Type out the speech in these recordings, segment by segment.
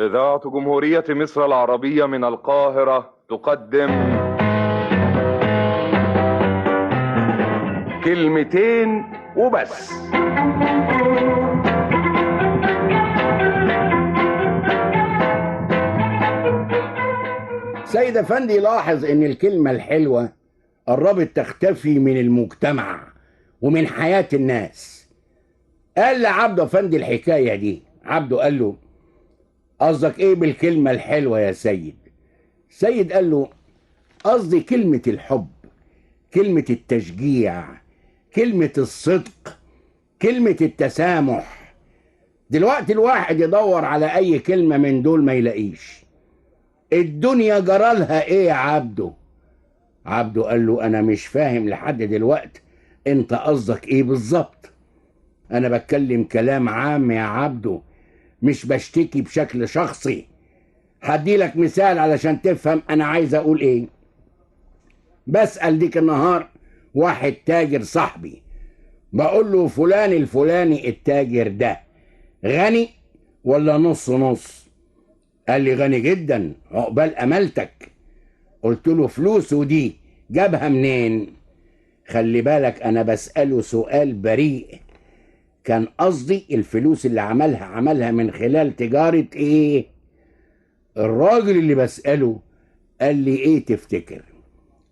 إذاعة جمهورية مصر العربية من القاهرة تقدم كلمتين وبس. سيد أفندي لاحظ إن الكلمة الحلوة قربت تختفي من المجتمع ومن حياة الناس. قال لعبده أفندي الحكاية دي. عبده قال له: قصدك إيه بالكلمة الحلوة يا سيد؟ سيد قال له: قصدي كلمة الحب، كلمة التشجيع، كلمة الصدق، كلمة التسامح. دلوقتي الواحد يدور على أي كلمة من دول ما يلاقيش. الدنيا جرالها إيه يا عبده؟ عبده قال له: انا مش فاهم لحد دلوقتي انت قصدك ايه بالظبط. انا بتكلم كلام عام يا عبده، مش بشتكي بشكل شخصي. هدي لك مثال علشان تفهم انا عايز اقول ايه. بسأل ديك النهار واحد تاجر صاحبي، بقول له: فلان الفلاني التاجر ده غني ولا نص نص؟ قال لي: غني جدا، عقبال امالتك. قلت له: فلوسه دي جابها منين؟ خلي بالك انا بسأله سؤال بريء. كان قصدي الفلوس اللي عملها من خلال تجارة ايه؟ الراجل اللي بسأله قال لي: ايه تفتكر؟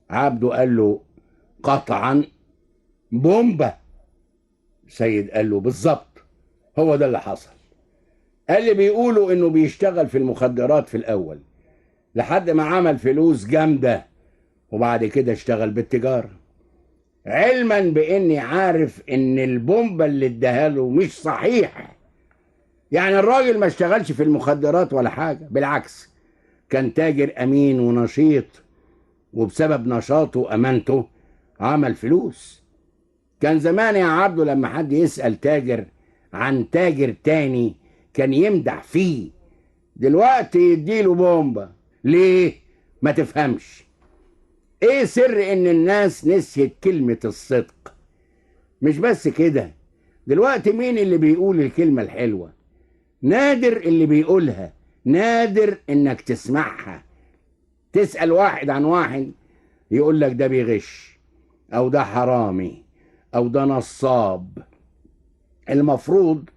عبده قال له: قطعا بومبا. سيد قال له: بالظبط، هو ده اللي حصل. قال لي: بيقولوا انه بيشتغل في المخدرات في الاول لحد ما عمل فلوس جامدة، وبعد كده اشتغل بالتجارة، علما باني عارف ان البومبا اللي اداها له مش صحيح. يعني الراجل ما اشتغلش في المخدرات ولا حاجة، بالعكس كان تاجر امين ونشيط، وبسبب نشاطه وامانته عمل فلوس. كان زمان يا عبده لما حد يسأل تاجر عن تاجر تاني كان يمدح فيه، دلوقتي يديله بومبا. ليه؟ ما تفهمش. ايه سر ان الناس نسيت كلمة الصدق؟ مش بس كده، دلوقتي مين اللي بيقول الكلمة الحلوة؟ نادر اللي بيقولها، نادر انك تسمعها. تسأل واحد عن واحد يقول لك ده بيغش، او ده حرامي، او ده نصاب. المفروض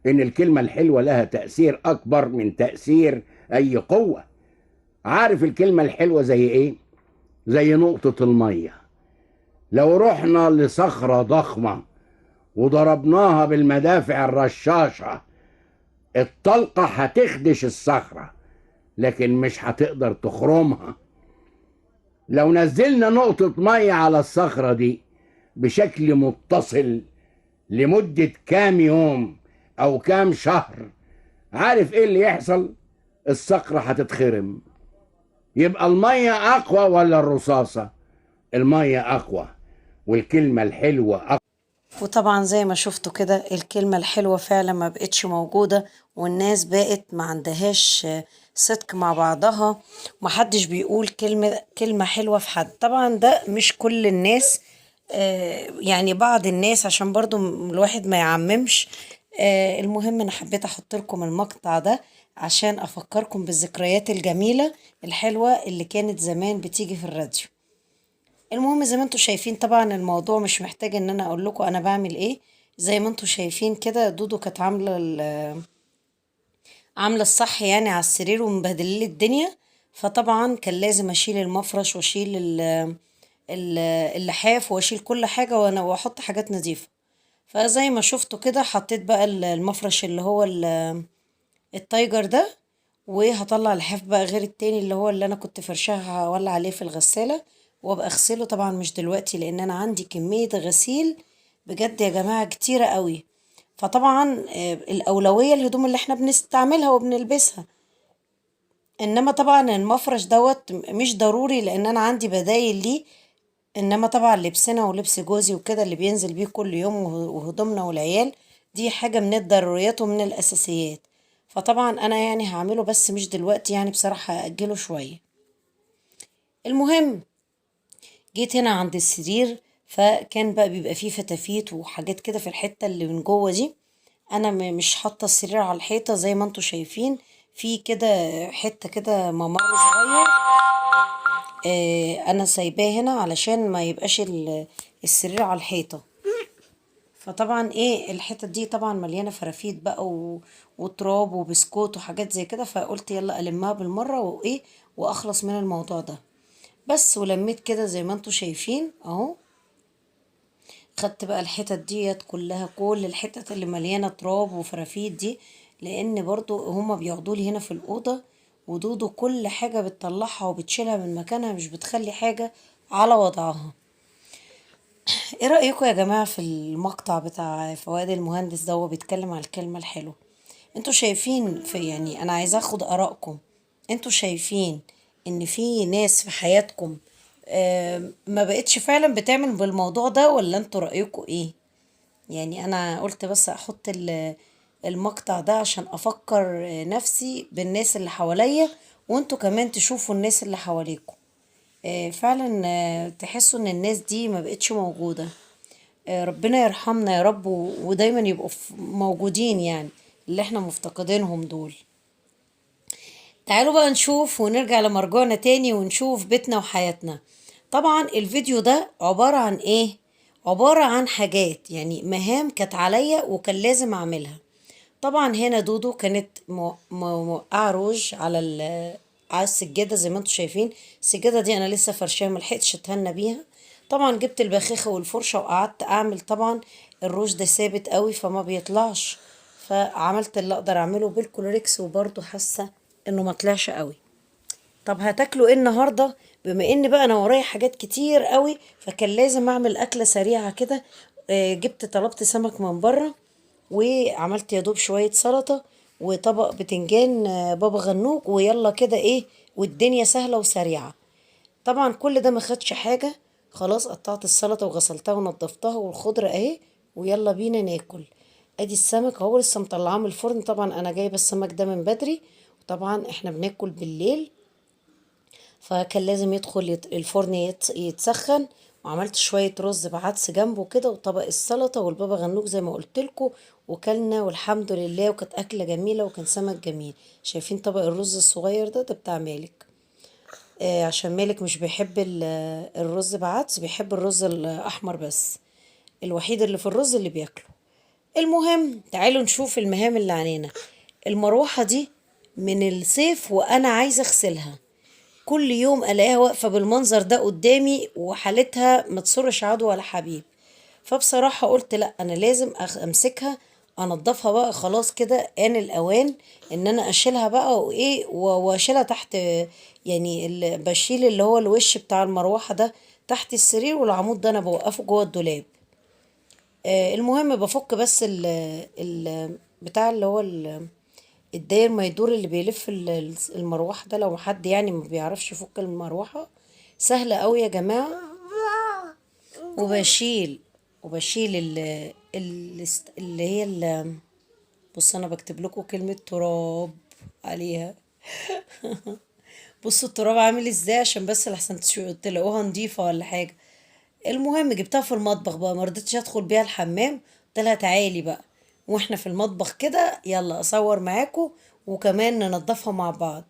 ان الكلمة الحلوة لها تأثير اكبر من تأثير اي قوة. عارف الكلمة الحلوة زي ايه؟ زي نقطة المية. لو رحنا لصخرة ضخمة وضربناها بالمدافع الرشاشة، الطلقة هتخدش الصخرة لكن مش هتقدر تخرمها. لو نزلنا نقطة مية على الصخرة دي بشكل متصل لمدة كام يوم أو كام شهر، عارف إيه اللي يحصل؟ الصخرة هتتخرم. يبقى المية أقوى ولا الرصاصة؟ المية أقوى، والكلمة الحلوة أقوى. وطبعا زي ما شفتوا كده الكلمة الحلوة فعلا ما بقتش موجودة، والناس بقت ما عندهاش صدق مع بعضها، محدش بيقول كلمة حلوة في حد. طبعا ده مش كل الناس، يعني بعض الناس، عشان برضو الواحد ما يعممش. المهم انا حبيت احط لكم المقطع ده عشان افكركم بالذكريات الجميلة الحلوة اللي كانت زمان بتيجي في الراديو. المهم زي ما انتوا شايفين طبعا الموضوع مش محتاج ان انا اقول لكم انا بعمل ايه. زي ما انتوا شايفين كده دودو كانت عامله الصح يعني على السرير ومبهدلة الدنيا. فطبعا كان لازم اشيل المفرش واشيل اللحاف واشيل كل حاجه وانا واحط حاجات نظيفه. فزي ما شفتوا كده حطيت بقى المفرش اللي هو التايجر ده، وهطلع لحاف بقى غير التاني اللي هو اللي انا كنت فرشاها هولع عليه في الغسالة وابقى اغسله. طبعا مش دلوقتي لان انا عندي كمية غسيل بجد يا جماعة كتيرة قوي. فطبعا الاولوية الهدوم اللي احنا بنستعملها وبنلبسها، انما طبعا المفرش دوت مش ضروري لان انا عندي بدايل ليه. انما طبعا لبسنا ولبس جوزي وكده اللي بينزل بيه كل يوم وهدومنا والعيال، دي حاجة من الضروريات ومن الاساسيات. فطبعا انا يعني هعمله بس مش دلوقتي، يعني بصراحة هأجله شوية. المهم جيت هنا عند السرير، فكان بقى بيبقى فيه فتافيت وحاجات كده في الحتة اللي من جوه دي. انا مش حاطة السرير على الحيطة زي ما انتوا شايفين، في كده حتة كده ممر صغير، انا سايباه هنا علشان ما يبقاش السرير على الحيطة. فطبعا ايه الحتة دي طبعا مليانة فرافيت بقى وتراب وبسكوت وحاجات زي كده، فقلت يلا ألمها بالمرة وايه واخلص من الموضوع ده. بس ولميت كده زي ما انتوا شايفين اهو. خدت بقى الحتت ديت كلها، كل الحتت اللي مليانة تراب وفرافيت دي، لان برضو هما بيقعدوا لي هنا في الأوضة، ودودو كل حاجة بتطلعها وبتشيلها من مكانها، مش بتخلي حاجة على وضعها. ايه رأيكم يا جماعة في المقطع بتاع فؤاد المهندس ده وهو بيتكلم على الكلمة الحلوة؟ انتوا شايفين في، يعني انا عايزة اخد ارائكم، انتوا شايفين ان في ناس في حياتكم ما بقتش فعلا بتعمل بالموضوع ده، ولا انتوا رأيكم ايه؟ يعني انا قلت بس احط المقطع ده عشان افكر نفسي بالناس اللي حواليا، وانتوا كمان تشوفوا الناس اللي حواليكم. فعلا تحسوا ان الناس دي ما بقتش موجودة. ربنا يرحمنا يا رب، ودايما يبقوا موجودين، يعني اللي احنا مفتقدينهم دول. تعالوا بقى نشوف ونرجع لمرجوعنا تاني ونشوف بيتنا وحياتنا. طبعا الفيديو ده عبارة عن ايه؟ عبارة عن حاجات، يعني مهام كانت عليا وكان لازم اعملها. طبعا هنا دودو كانت موقعة روج على السجادة زي ما انتوا شايفين. السجادة دي انا لسه فرشاها ملحقتش اتهنى بيها. طبعا جبت البخاخة والفرشة وقعدت اعمل. طبعا الروج ده ثابت قوي فما بيطلعش، فعملت اللي اقدر اعمله بالكلوريكس، وبرضه حاسة انه ما طلعش قوي. طب هتاكلوا ايه النهارده؟ بما ان بقى انا ورايا حاجات كتير قوي، فكان لازم اعمل اكله سريعه كده. جبت طلبت سمك من بره، وعملت يا دوب شويه سلطه وطبق بتنجان بابا غنوج، ويلا كده ايه، والدنيا سهله وسريعه. طبعا كل ده ما خدش حاجه. خلاص قطعت السلطه وغسلتها ونضفتها والخضره اهي، ويلا بينا ناكل. ادي السمك اهو لسه مطلعاه من الفرن. طبعا انا جايبه السمك ده من بدري، وطبعا احنا بناكل بالليل، فكان لازم يدخل الفرن يتسخن. وعملت شوية رز بعدس جنبه كده، وطبق السلطة والبابا غنوج زي ما قلت لكم. وكلنا والحمد لله، وكانت أكلة جميلة وكان سمك جميل. شايفين طبق الرز الصغير ده بتاع مالك. عشان مالك مش بيحب الرز بعدس، بيحب الرز الأحمر بس، الوحيد اللي في الرز اللي بياكله. المهم تعالوا نشوف المهام اللي علينا. المروحة دي من الصيف وأنا عايزة أغسلها. كل يوم الاقيها واقفه بالمنظر ده قدامي، وحالتها ما تصرش عدو ولا حبيب. فبصراحه قلت لا، انا لازم امسكها انضفها بقى. خلاص كده ان الاوان ان انا اشيلها بقى وايه واشيلها تحت. يعني بشيل اللي هو الوش بتاع المروحه ده تحت السرير، والعمود ده انا بوقفه جوه الدولاب. المهم بفك بس ال بتاع اللي هو الداير ما يدور اللي بيلف المروحة ده. لو حد يعني ما بيعرفش يفك المروحة، سهلة قوي يا جماعة. وبشيل وبشيل اللي هي بص انا بكتب لكم كلمة تراب عليها. بصوا التراب عامل ازاي، عشان بس لحسن تلاقوها نضيفة ولا حاجة. المهم جبتها في المطبخ بقى، مرضتش ادخل بيها الحمام. قلت لها تعالي بقى واحنا في المطبخ كده، يلا اصور معاكم وكمان ننضفها مع بعض.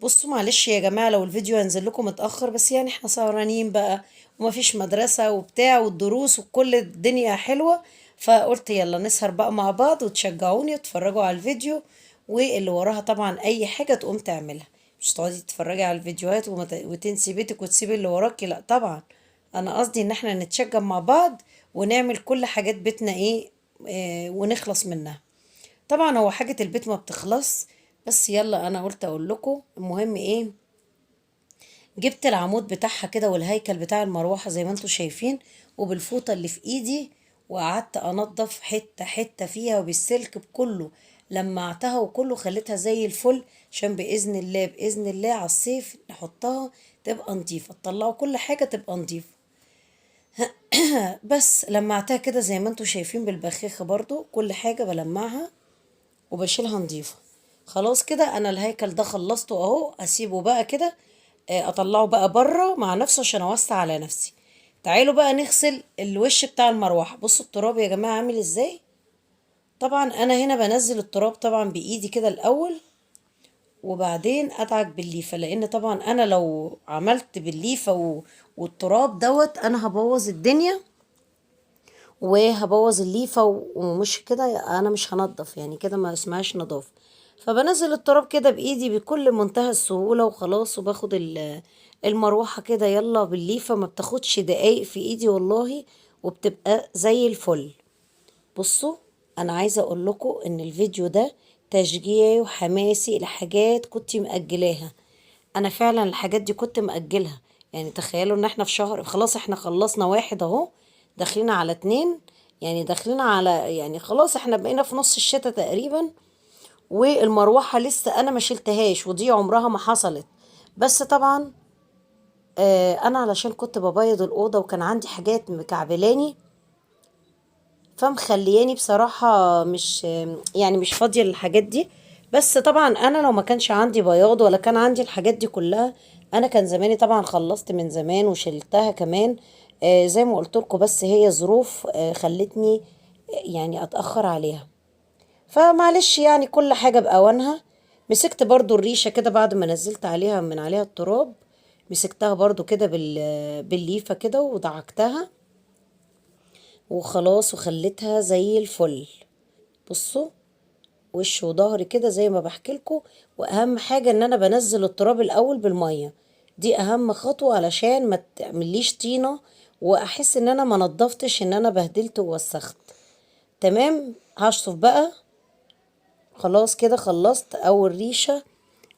بصوا معلش يا جماعة لو الفيديو هينزل لكم متأخر، بس يعني احنا سهرانين بقى ومفيش مدرسة وبتاع والدروس وكل الدنيا حلوة. فقلت يلا نسهر بقى مع بعض وتشجعوني وتتفرجوا على الفيديو، واللي وراها طبعا اي حاجة تقوم تعملها. مش تقعدي تتفرجي على الفيديوهات وتنسي بيتك وتسيبي اللي وراكي، لا طبعا. انا قصدي ان احنا نتشجع مع بعض ونعمل كل حاجات بيتنا ايه، ونخلص منها. طبعا هو حاجة البيت ما بتخلص، بس يلا انا قلت اقول لكم. المهم ايه، جبت العمود بتاعها كده والهيكل بتاع المروحة زي ما انتوا شايفين، وبالفوطة اللي في ايدي، وقعدت انضف حتة حتة فيها وبالسلك بكله. لمعتها وكله خليتها زي الفل، عشان بإذن الله بإذن الله على الصيف نحطها تبقى نضيفة، تطلعوا كل حاجة تبقى نضيفة. بس لمعتها كده زي ما انتوا شايفين بالبخاخة، برضو كل حاجة بلمعها وبشيلها نضيفة. خلاص كده انا الهيكل ده خلصته اهو، اسيبه بقى كده. اطلعه بقى بره مع نفسه عشان اوسع على نفسي. تعالوا بقى نغسل الوش بتاع المروحة. بصوا التراب يا جماعة عامل ازاي. طبعا انا هنا بنزل التراب طبعا بايدي كده الاول، وبعدين ادعك بالليفه، لان طبعا انا لو عملت بالليفه والتراب دوت انا هبوظ الدنيا وهبوظ الليفه ومش كده انا مش هنضف، يعني كده ما اسمهاش نظافه. فبنزل التراب كده بايدي بكل منتهى السهوله وخلاص، وباخد المروحه كده يلا بالليفه، ما بتاخدش دقايق في ايدي والله، وبتبقى زي الفل. بصوا، انا عايزه اقول لكم ان الفيديو ده تشجيعي وحماسي لحاجات كنت مأجلاها. انا فعلا الحاجات دي كنت مأجلها. يعني تخيلوا ان احنا في شهر، خلاص احنا خلصنا واحد اهو، داخلين على اتنين، يعني داخلين على، يعني خلاص احنا بقينا في نص الشتاء تقريبا، والمروحة لسه انا ما شلتهاش، ودي عمرها ما حصلت. بس طبعا انا علشان كنت ببيض الأوضة وكان عندي حاجات مكعبلاني، فمخلياني بصراحة مش، يعني مش فاضية للحاجات دي. بس طبعا انا لو ما كانش عندي بياض ولا كان عندي الحاجات دي كلها، انا كان زماني طبعا خلصت من زمان وشلتها كمان. زي ما قلت لكم، بس هي ظروف خلتني يعني اتأخر عليها. فمعلش يعني كل حاجة بأوانها. مسكت برضو الريشة كده بعد ما نزلت عليها من عليها التراب، مسكتها برضو كده بالليفة كده ودعكتها وخلاص، وخليتها زي الفل. بصوا، وش وظهر كده زي ما بحكيلكوا. واهم حاجة ان انا بنزل التراب الاول بالمية، دي اهم خطوة علشان ما تعمليش طينة، واحس ان انا ما نضفتش، ان انا بهدلت ووسخت. تمام، هشطف بقى. خلاص كده خلصت اول ريشة،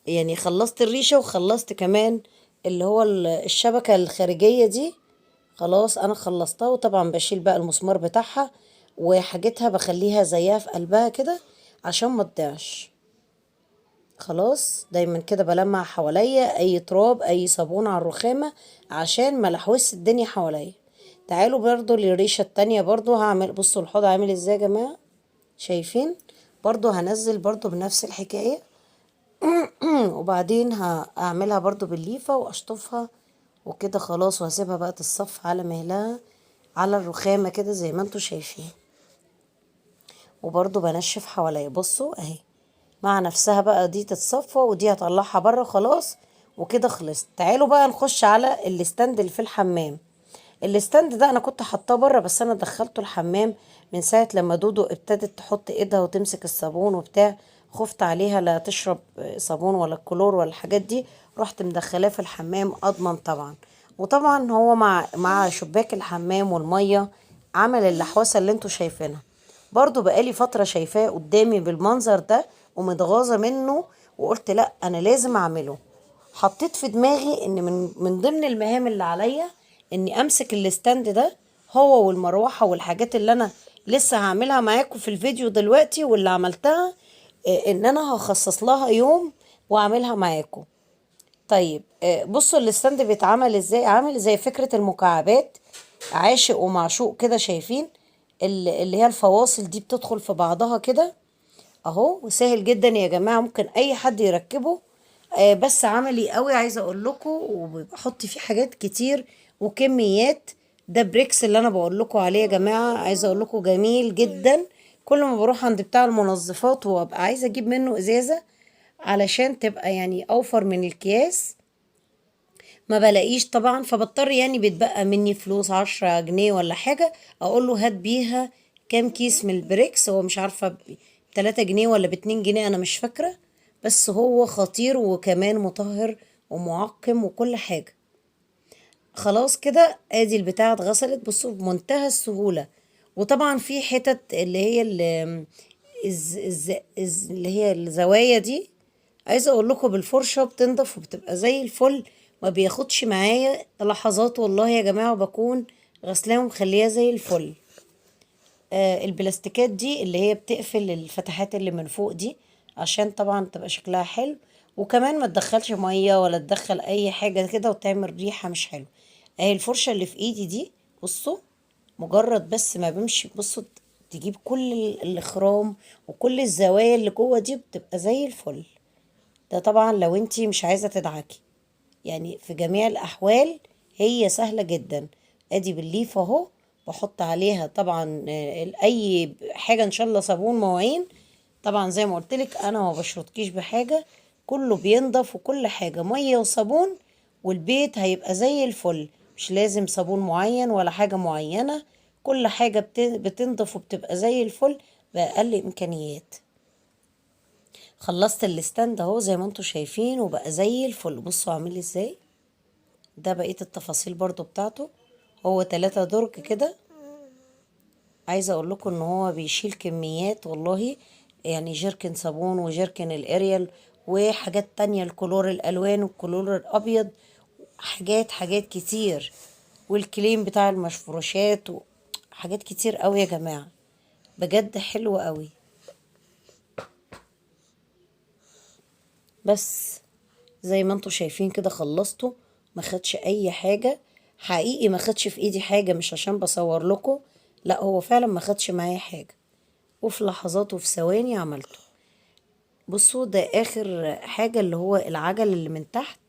يعني خلصت الريشة وخلصت كمان اللي هو الشبكة الخارجية دي. خلاص انا خلصتها، وطبعا بشيل بقى المسمار بتاعها وحاجتها، بخليها زيها في قلبها كده عشان ما تضيعش. خلاص دايما كده بلمع حواليا اي تراب اي صابون على الرخامة عشان ما لحوس الدنيا حواليا. تعالوا برضو للريشة التانية، برضو هعمل، بصوا الحوض عامل ازاي يا جماعة، شايفين؟ برضو هنزل برضو بنفس الحكاية. وبعدين هعملها برضو بالليفة واشطفها وكده خلاص، وهسيبها بقى تتصف على مهلها على الرخامة كده زي ما انتوا شايفين. وبرضو بنشف حواليا، بصوا اهي مع نفسها بقى، دي تتصفى ودي هطلعها بره خلاص. وكده خلصت. تعالوا بقى نخش على الستاند اللي في الحمام. الستاند ده انا كنت حاطاه بره، بس انا دخلته الحمام من ساعة لما دودو ابتدت تحط ايدها وتمسك الصابون وبتاع، خفت عليها لا تشرب صابون ولا الكلور ولا الحاجات دي، رحت مدخلاه في الحمام اضمن طبعا. وطبعا هو مع شباك الحمام والمية عمل اللحوسة اللي انتوا شايفينها. برضو بقالي فترة شايفاه قدامي بالمنظر ده ومتغاظة منه، وقلت لا انا لازم اعمله. حطيت في دماغي ان من ضمن المهام اللي عليا اني امسك الستاند ده هو والمروحة والحاجات اللي انا لسه هعملها معاكم في الفيديو دلوقتي واللي عملتها، ان انا هخصص لها يوم واعملها معاكم. طيب بصوا الستاند بيتعمل ازاي، عامل زي فكرة المكعبات، عاشق ومعشوق كده، شايفين؟ اللي هي الفواصل دي بتدخل في بعضها كده اهو، وسهل جدا يا جماعة، ممكن اي حد يركبه. بس عملي قوي عايزة اقول لكم، وبحط فيه حاجات كتير وكميات. ده بريكس اللي انا بقول لكم عليه يا جماعة، عايزة اقول لكم جميل جدا. كل ما بروح عند بتاع المنظفات وابقى عايزة اجيب منه ازازة علشان تبقى يعني اوفر من الكياس، ما بلاقيش طبعا، فبضطر يعني بيتبقى مني فلوس 10 جنيه ولا حاجة، اقول له هات بيها كام كيس من البريكس. هو مش عارفة ب3 جنيه ولا ب2 جنيه، انا مش فاكرة. بس هو خطير وكمان مطهر ومعقم وكل حاجة. خلاص كده ادي البتاعة اتغسلت، بصوا بمنتهى السهولة. وطبعا في حتت اللي هي اللي هي الزوايا دي، عايزه اقول لكم بالفرشه بتنضف وبتبقى زي الفل، ما بياخدش معايا لحظات والله يا جماعه، وبكون غسلاه ومخليها زي الفل. البلاستيكات دي اللي هي بتقفل الفتحات اللي من فوق دي عشان طبعا تبقى شكلها حلو، وكمان ما تدخلش ميه ولا تدخل اي حاجه كده وتعمل ريحه مش حلو. اهي الفرشه اللي في ايدي دي، بصوا مجرد بس ما بمشي، بصوا تجيب كل الاخرام وكل الزوايا اللي جوه دي، بتبقى زي الفل. ده طبعا لو انتي مش عايزة تدعكي، يعني في جميع الأحوال هي سهلة جدا. ادي بالليف اهو، بحط عليها طبعا اي حاجة، ان شاء الله صابون، مواعين. طبعا زي ما قلتلك انا ما بشرطكيش بحاجة، كله بينضف وكل حاجة مية وصابون، والبيت هيبقى زي الفل. مش لازم صابون معين ولا حاجة معينة، كل حاجة بتنضف وبتبقى زي الفل بأقل إمكانيات. خلصت الستاند اهو زي ما انتوا شايفين وبقى زي الفل. بصوا عامل ازاي، ده بقية التفاصيل برضو بتاعته. هو 3 درج كده. عايزة اقول لكم ان هو بيشيل كميات والله، يعني جيركن صابون وجيركن الاريال وحاجات تانية، الكلور الالوان والكلور الابيض، حاجات كتير، والكليم بتاع المفروشات وحاجات كتير قوي يا جماعة، بجد حلو قوي. بس زي ما انتوا شايفين كده خلصته، ما خدش اي حاجة حقيقي، ما خدش في ايدي حاجة، مش عشان بصور لكم، لا هو فعلا ما خدش معايا حاجة، وفي لحظات وفي ثواني عملته. بصوا ده اخر حاجة اللي هو العجل اللي من تحت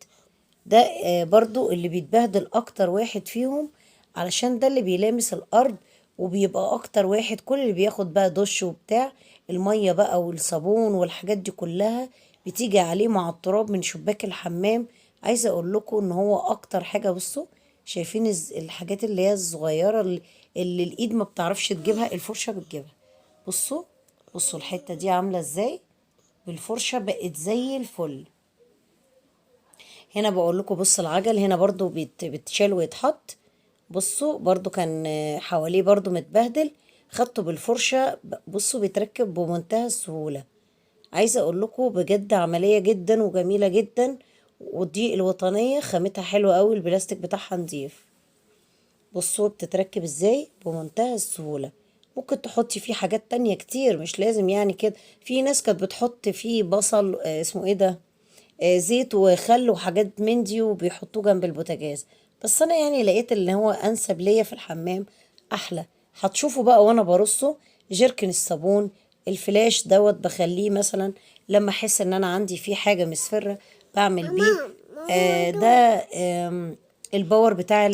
ده، برضو اللي بيتبهدل اكتر واحد فيهم، علشان ده اللي بيلامس الارض وبيبقى اكتر واحد، كل اللي بياخد بقى دش وبتاع، المية بقى والصابون والحاجات دي كلها بتيجي عليه مع التراب من شباك الحمام. عايزة اقول لكم ان هو اكتر حاجة. بصوا شايفين الحاجات اللي هي الصغيرة اللي الايد ما بتعرفش تجيبها، الفرشة بتجيبها. بصوا، بصوا الحتة دي عاملة ازاي، بالفرشة بقت زي الفل. هنا بقول لكم بص العجل هنا برضو بتشال ويتحط. بصوا برضو كان حواليه برضو متبهدل، خدته بالفرشة. بصوا بيتركب بمنتهى السهولة. عايزة اقول لكم بجد عملية جدا وجميلة جدا، ودي الوطنية خامتها حلوة قوي، البلاستيك بتاعها نضيف. بصوا بتتركب ازاي بمنتهى السهولة. ممكن تحطي فيه حاجات تانية كتير، مش لازم يعني كده. في ناس كانت بتحط فيه بصل، اسمه ايه ده، زيت وخل وحاجات من دي وبيحطوه جنب البوتاجاز، بس انا يعني لقيت اللي هو انسب ليا في الحمام احلى. هتشوفوا بقى وانا برصه جيركن الصابون، الفلاش دوت بخليه مثلا لما احس ان انا عندي فيه حاجه مصفره بعمل بيه. ده الباور بتاع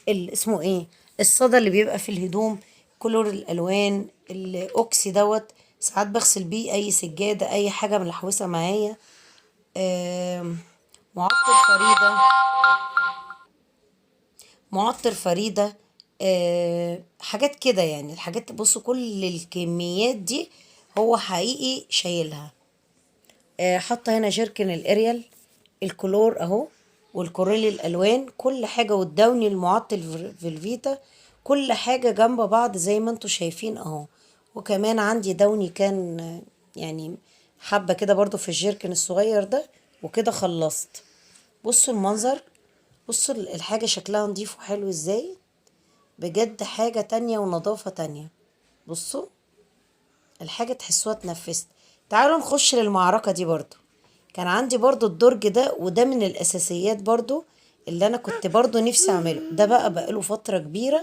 اسمه ايه، الصدى اللي بيبقى في الهدوم، كلور الالوان الاوكسي دوت، ساعات بغسل بيه اي سجاده اي حاجه ملحوسه معايا. آم، معطر فريدة، معطر فريدة، حاجات كده يعني. الحاجات بصوا كل الكميات دي هو حقيقي شايلها. حاطه هنا جيركن الاريال، الكلور اهو، والكوريل الالوان، كل حاجه، والدوني المعطل في الفيتا، كل حاجه جنب بعض زي ما انتوا شايفين اهو. وكمان عندي دوني كان يعني حبه كده برضو في الجيركن الصغير ده. وكده خلصت. بصوا المنظر، بصوا الحاجه شكلها نضيف وحلو ازاي، بجد حاجه تانية ونظافه تانية. بصوا الحاجة تحسوها اتنفست. تعالوا نخش للمعركة دي برضو. كان عندي برضو الدرج ده، وده من الأساسيات برضو اللي أنا كنت برضو نفسي أعمله. ده بقاله فترة كبيرة،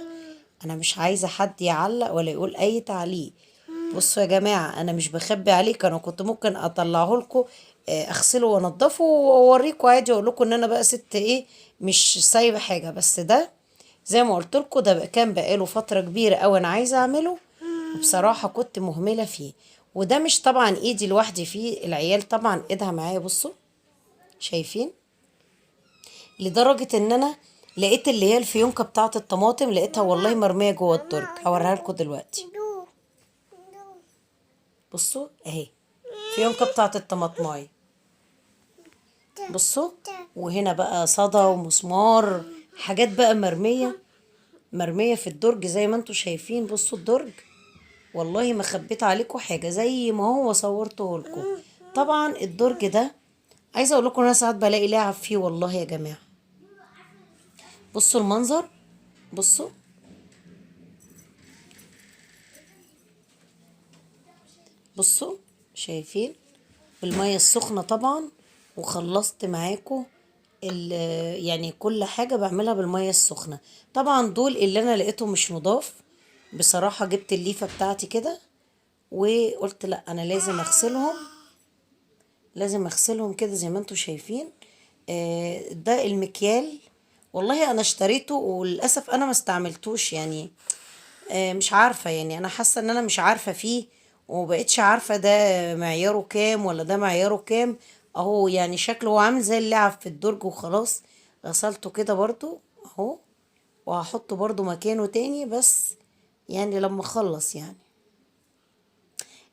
أنا مش عايزة حد يعلق ولا يقول أي تعليق. بصوا يا جماعة أنا مش بخبي عليك، أنا كنت ممكن أطلعه لكم أغسله وأنضفه وأوريكم عادي، أقول لكم إن أنا بقى ست إيه، مش سايبة حاجة. بس ده زي ما قلت لكم ده كان بقاله فترة كبيرة أوي أنا عايزة أعمله، وبصراحة كنت مهملة فيه. وده مش طبعا ايدي لوحدي فيه، العيال طبعا ايدها معايا. بصوا شايفين، لدرجة ان انا لقيت اللي هي الفيونكة بتاعة الطماطم، لقيتها والله مرمية جوه الدرج، هوريها لكم دلوقتي. بصوا اهي فيونكة بتاعة الطماطماية. بصوا، وهنا بقى صدى ومسمار، حاجات بقى مرمية في الدرج زي ما انتوا شايفين. بصوا الدرج والله ما خبيت عليكم حاجة، زي ما هو صورته لكم. طبعا الدرج ده عايزه اقول لكم انا ساعات بلاقي لعب فيه والله يا جماعه. بصوا المنظر، بصوا بصوا شايفين، بالميه السخنه طبعا. وخلصت معاكم يعني كل حاجه بعملها بالميه السخنه. طبعا دول اللي انا لقيتهم مش نضاف، بصراحه جبت الليفه بتاعتي كده وقلت لا انا لازم اغسلهم، لازم اغسلهم كده زي ما انتوا شايفين. ده المكيال، والله انا اشتريته وللاسف انا ما استعملتوش يعني. مش عارفة يعني، انا حاسة ان انا مش عارفة فيه، ومبقتش عارفة ده معياره كام ولا ده معياره كام. اهو يعني شكله هو عامل زي اللعب في الدرج وخلاص. غسلته كده برضو اهو، وهحطه برضو مكانه تاني بس يعني لما اخلص يعني.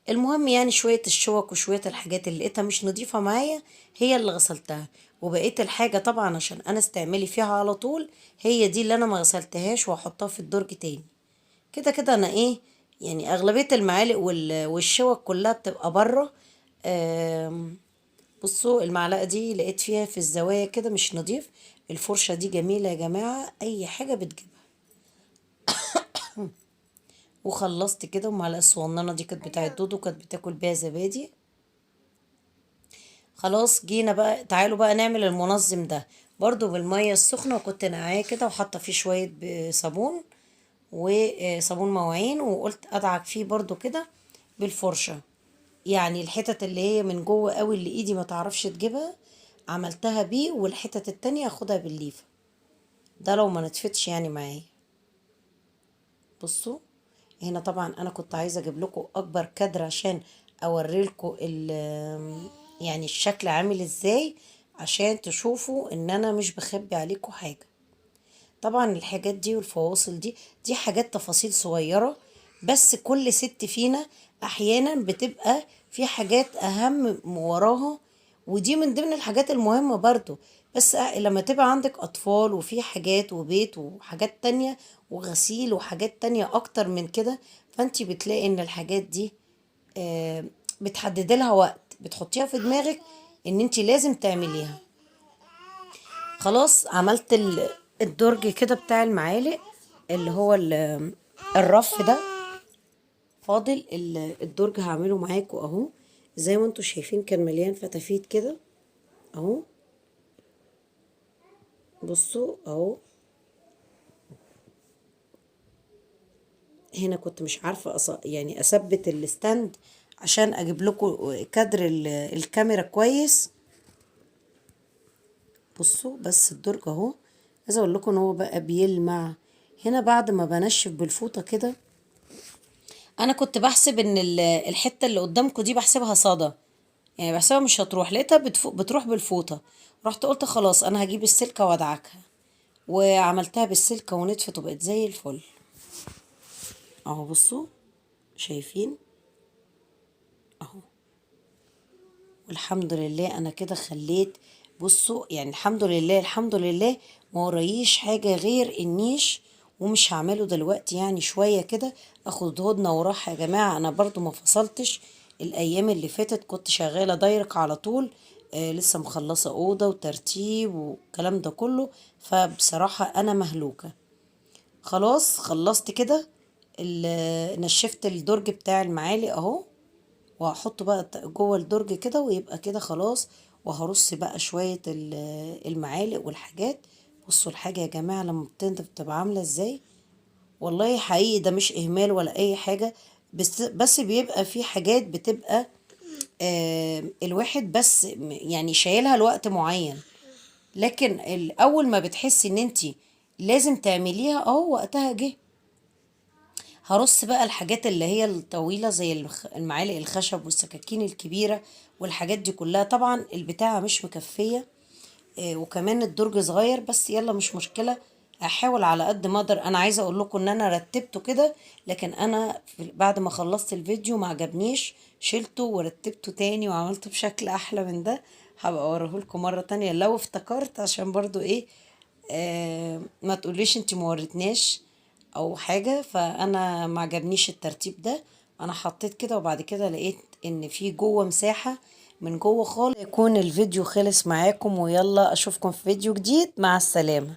المهم يعني شوية الشوك وشوية الحاجات اللي لقيتها مش نظيفة معايا هي اللي غسلتها، وبقيت الحاجة طبعا عشان انا استعملي فيها على طول هي دي اللي انا ما غسلتهاش وهحطها في الدرج تاني. كده كده انا ايه يعني اغلبية المعالق والشوك كلها بتبقى بره. بصوا المعلقة دي لقيت فيها في الزوايا كده مش نظيف. الفرشة دي جميلة يا جماعة، اي حاجة بتجيبها. وخلصت كده، والمعلقة الصغننة دي كانت بتاعت دودو، كانت بتاكل بيها زبادي. خلاص جينا بقى، تعالوا بقى نعمل المنظم ده برضو بالمية السخنة، وكنت نقعاه كده وحاطة فيه شوية صابون وصابون مواعين، وقلت ادعك فيه برضو كده بالفرشة. يعني الحتت اللي هي من جوه قوي اللي ايدي ما تعرفش تجيبها عملتها بيه، والحتت التانية اخدها بالليفة. ده لو ما نتفتش يعني معايا. بصوا هنا طبعا انا كنت عايزة اجيب لكم اكبر كادر عشان اوريلكم يعني الشكل عامل ازاي، عشان تشوفوا ان انا مش بخبي عليكم حاجة. طبعا الحاجات دي والفواصل دي حاجات تفاصيل صغيرة، بس كل ست فينا احيانا بتبقى في حاجات اهم وراها، ودي من ضمن الحاجات المهمة برضو. بس لما تبقى عندك اطفال وفي حاجات وبيت وحاجات تانية وغسيل وحاجات تانية اكتر من كده، فانتي بتلاقي ان الحاجات دي آه، بتحددي لها وقت، بتحطيها في دماغك ان انتي لازم تعمليها. خلاص عملت الدرج كده بتاع المعالق اللي هو الرف ده. فاضل الدرج هعمله معاكم اهو، زي ما انتوا شايفين كان مليان فتافيت كده اهو. بصوا اهو، هنا كنت مش عارفة يعني اثبت الستاند عشان اجيب لكم كادر الكاميرا كويس. بصوا بس الدرج اهو، عايزه اقول لكم ان هو بقى بيلمع. هنا بعد ما بنشف بالفوطه كده، انا كنت بحسب ان الحته اللي قدامكم دي بحسبها صدى، يعني بحسبها مش هتروح، لقيتها بتروح بالفوطه. رحت قلت خلاص انا هجيب السلكه وادعكها، وعملتها بالسلكه ونطفت وبقت زي الفل اهو. بصوا شايفين اهو، والحمد لله انا كده خليت. بصوا يعني الحمد لله الحمد لله ما ورايش حاجه غير النيش، ومش هعمله دلوقتي يعني شويه كده اخد هدنه وراحه. يا جماعه انا برضو ما فصلتش، الايام اللي فاتت كنت شغاله دايرك على طول، لسه مخلصه اوضه وترتيب والكلام ده كله، فبصراحه انا مهلوكه. خلاص خلصت كده، نشفت الدرج بتاع المعالق اهو، وهحطه بقى جوه الدرج كده ويبقى كده خلاص. وهرص بقى شوية المعالق والحاجات. بصوا الحاجة يا جماعة لما بتنضف بتبقى عاملة ازاي، والله حقيقي ده مش اهمال ولا اي حاجة، بس بيبقى في حاجات بتبقى الواحد بس يعني شايلها لوقت معين، لكن اول ما بتحسي ان انتي لازم تعمليها اهو وقتها جه. هرص بقى الحاجات اللي هي الطويلة زي المعالق الخشب والسكاكين الكبيرة والحاجات دي كلها. طبعا البتاعة مش مكفية، وكمان الدرج صغير، بس يلا مش مشكلة، هحاول على قد ما اقدر. انا عايزة اقول لكم ان انا رتبته كده، لكن انا بعد ما خلصت الفيديو ما عجبنيش، شلته ورتبته تاني وعملته بشكل احلى من ده. هبقى اوريه لكم مرة تانية لو افتكرت، عشان برضو ايه ما تقوليش انتي مورتناش او حاجة. فانا ما عجبنيش الترتيب ده، انا حطيت كده وبعد كده لقيت ان في جوه مساحة من جوه خالص. يكون الفيديو خلص معاكم، ويلا اشوفكم في فيديو جديد، مع السلامة.